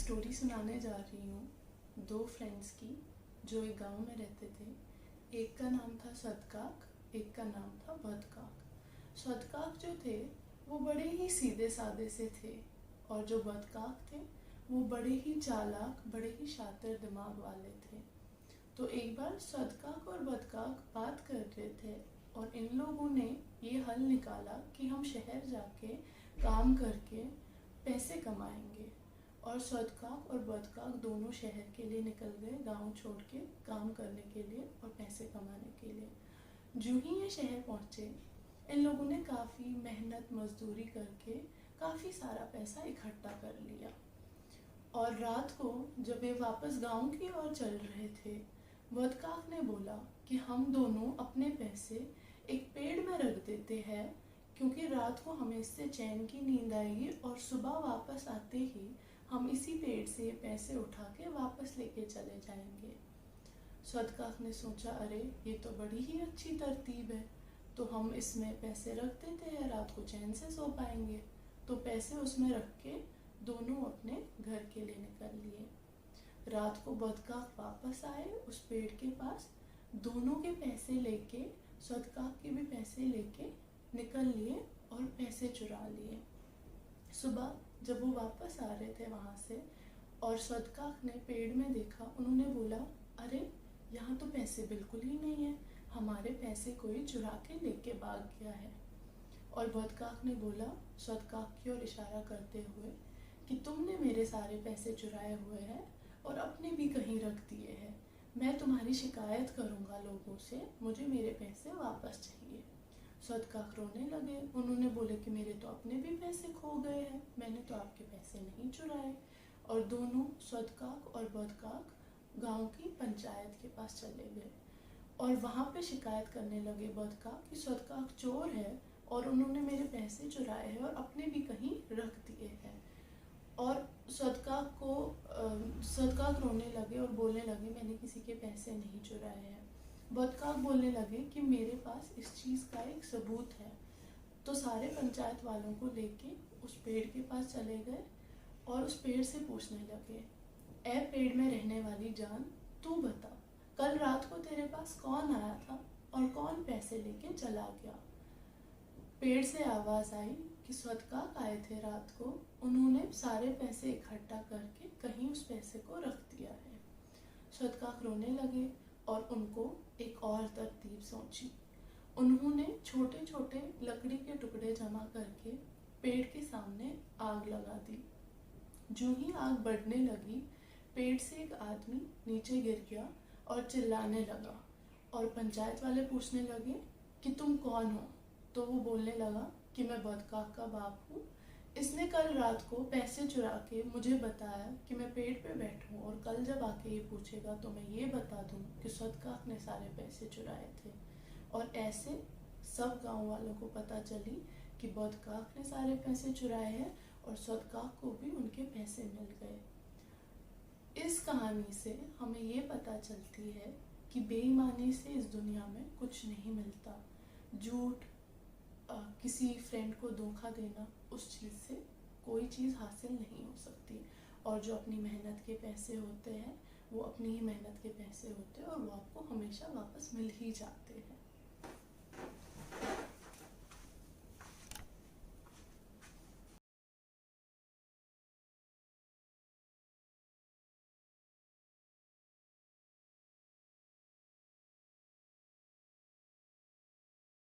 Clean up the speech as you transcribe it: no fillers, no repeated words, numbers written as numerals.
Story सुनाने जा रही हूँ दो फ्रेंड्स की जो एक गांव में रहते थे। एक का नाम था सदकाक, एक का नाम था बदकाक। सदकाक जो थे वो बड़े ही सीधे साधे से थे और जो बदकाक थे वो बड़े ही चालाक, बड़े ही शातिर दिमाग वाले थे। तो एक बार सदकाक और बदकाक बात कर रहे थे और इन लोगों ने ये हल निकाला कि हम शहर जाके काम करके पैसे कमाएंगे। और सदकाक और बदकाक दोनों शहर के लिए निकल गए, गांव छोड़ के काम करने के लिए और पैसे कमाने के लिए। जो ही ये शहर पहुँचे, इन लोगों ने काफ़ी मेहनत मजदूरी करके काफ़ी सारा पैसा इकट्ठा कर लिया। और रात को जब ये वापस गांव की ओर चल रहे थे, बदकाक ने बोला कि हम दोनों अपने पैसे एक पेड़ में रख देते हैं, क्योंकि रात को हमें इससे चैन की नींद आएगी और सुबह वापस आते ही हम इसी पेड़ से ये पैसे उठा के वापस लेके चले जाएंगे। सदकाक ने सोचा, अरे ये तो बड़ी ही अच्छी तरतीब है, तो हम इसमें पैसे रख देते हैं, रात को चैन से सो पाएंगे। तो पैसे उसमें रख के दोनों अपने घर के लिए निकल लिए। रात को बदकाक वापस आए उस पेड़ के पास, दोनों के पैसे लेके, सदकाक के भी पैसे लेके निकल लिए और पैसे चुरा लिए। सुबह जब वो वापस आ रहे थे वहाँ से और सदकाक ने पेड़ में देखा, उन्होंने बोला, अरे यहाँ तो पैसे बिल्कुल ही नहीं है, हमारे पैसे कोई चुरा के लेके भाग गया है। और बदकाक ने बोला सदकाक की ओर इशारा करते हुए कि तुमने मेरे सारे पैसे चुराए हुए हैं और अपने भी कहीं रख दिए हैं, मैं तुम्हारी शिकायत करूँगा लोगों से, मुझे मेरे पैसे वापस चाहिए। सदकाक रोने लगे, उन्होंने बोले कि मेरे तो अपने भी पैसे खो गए हैं, मैंने तो आपके पैसे नहीं चुराए। और दोनों सदकाक और बदकाक गांव की पंचायत के पास चले गए और वहाँ पे शिकायत करने लगे बदकाक कि सदकाक चोर है और उन्होंने मेरे पैसे चुराए हैं और अपने भी कहीं रख दिए हैं। और सदकाक रोने लगे और बोलने लगे, मैंने किसी के पैसे नहीं चुराए हैं। बदकाक बोलने लगे कि मेरे पास इस चीज़ का एक सबूत है। तो सारे पंचायत वालों को लेके उस पेड़ के पास चले गए और उस पेड़ से पूछने लगे, ए पेड़ में रहने वाली जान, तू बता, कल रात को तेरे पास कौन आया था और कौन पैसे लेके चला गया। पेड़ से आवाज़ आई कि सदकाक आए थे रात को, उन्होंने सारे पैसे इकट्ठा करके कहीं उस पैसे को रख दिया है। सदकाक रोने लगे और उनको एक और तरतीब सोची। उन्होंने छोटे छोटे लकड़ी के टुकड़े जमा करके पेड़ के सामने आग लगा दी। जो ही आग बढ़ने लगी, पेड़ से एक आदमी नीचे गिर गया और चिल्लाने लगा। और पंचायत वाले पूछने लगे कि तुम कौन हो। तो वो बोलने लगा कि मैं बदकाक का बाप हूँ, इसने कल रात को पैसे चुरा के मुझे बताया कि मैं पेड़ पे बैठूं और कल जब आके ये पूछेगा तो मैं ये बता दूं कि सदकाक ने सारे पैसे चुराए थे। और ऐसे सब गांव वालों को पता चली कि बदकाक ने सारे पैसे चुराए हैं और सदकाक को भी उनके पैसे मिल गए। इस कहानी से हमें ये पता चलती है कि बेईमानी से इस दुनिया में कुछ नहीं मिलता। झूठ, किसी फ्रेंड को धोखा देना, उस चीज़ से कोई चीज़ हासिल नहीं हो सकती। और जो अपनी मेहनत के पैसे होते हैं वो अपनी ही मेहनत के पैसे होते हैं और वो आपको हमेशा वापस मिल ही जाते हैं।